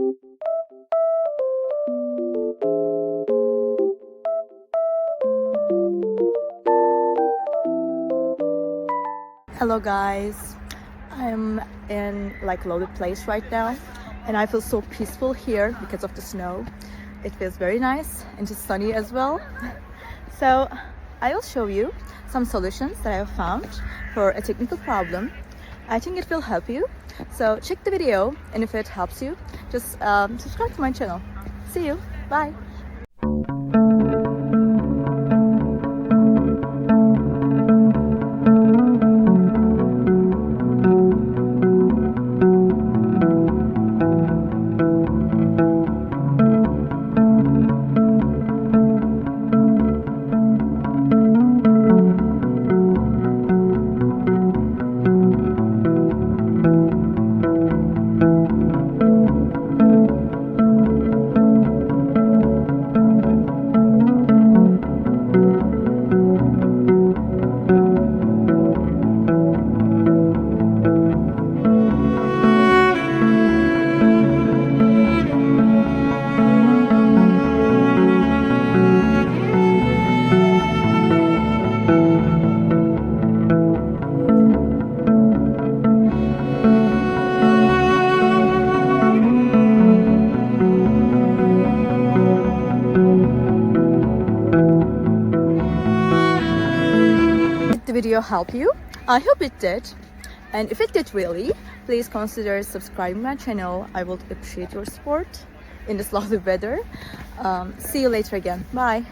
Hello guys, I'm in like loaded place right now and I feel so peaceful here because of the snow. It feels very nice and just sunny as well. So I will show you some solutions that I have found for a technical problem. I think it will help you. So check the video, and if it helps you, just subscribe to my channel. See you. Bye. The video help you? I hope it did, and if it did really, please consider subscribing my channel. I would appreciate your support in this lovely weather. See you later again. Bye.